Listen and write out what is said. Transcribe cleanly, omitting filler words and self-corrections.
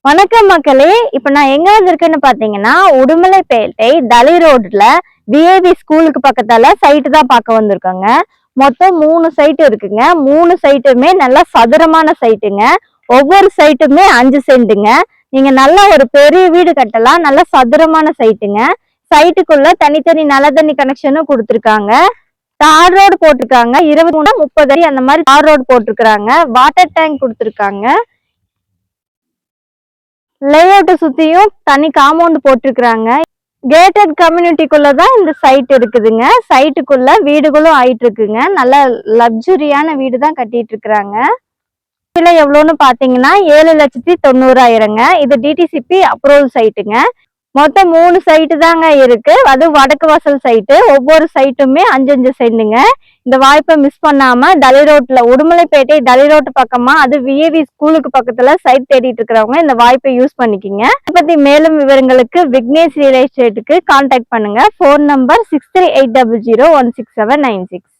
வணக்கம் மக்களே. இப்ப நான் எங்க வந்திருக்கேன்னு பாத்தீங்கன்னா உடுமலைப்பேட்டை தளி ரோட்ல விஏபி ஸ்கூலுக்கு பக்கத்தால சைட்டு தான் பார்க்க வந்திருக்கோங்க. மொத்தம் 3 சைட்டு இருக்குங்க. 3 சைட்டுமே நல்லா சதுரமான சைட்டுங்க. ஒவ்வொரு சைட்டுமே 5 சென்ட்டுங்க. நீங்க நல்ல ஒரு பெரிய வீடு கட்டலாம். நல்ல சதுரமான சைட்டுங்க. சைட்டுக்குள்ள தனித்தனி நல்ல தண்ணி கனெக்ஷனும் கொடுத்துருக்காங்க. தார் ரோடு போட்டிருக்காங்க. 20-30 அடி அந்த மாதிரி தார் ரோடு போட்டிருக்காங்க. வாட்டர் டேங்க் கொடுத்துருக்காங்க. லேஅவுட் சுத்தியும் தனி காம்பவுண்ட் போட்டிருக்காங்க. கேட்டட் கம்யூனிட்டிக்குள்ளதான் இந்த சைட் இருக்குதுங்க. சைட்டுக்குள்ள வீடுகளும் ஆயிட்டு இருக்குங்க. நல்ல லக்ஸுரியான வீடு தான் கட்டிட்டு இருக்கிறாங்க. விலை எவ்வளோன்னு பாத்தீங்கன்னா 7,90,000ங்க. இது டிடிசிபி அப்ரூவல் சைட்டுங்க. மொத்தம் 3 சைட்டு தாங்க இருக்கு. அது வடக்கு வாசல் சைட்டு. ஒவ்வொரு சைட்டுமே 5 சென்ட்டுங்க. இந்த வாய்ப்பை மிஸ் பண்ணாம தளி ரோட்ல உடுமலைப்பேட்டை தளி ரோட்டு பக்கமா அது விஏவி ஸ்கூலுக்கு பக்கத்துல சைட் தேடிட்டு இருக்கிறவங்க இந்த வாய்ப்பை யூஸ் பண்ணிக்கிங்க. இதை பத்தி மேலும் விவரங்களுக்கு விக்னேஷ் ரியல் எஸ்டேட்டுக்கு கான்டாக்ட் பண்ணுங்க. Phone number 6380016796.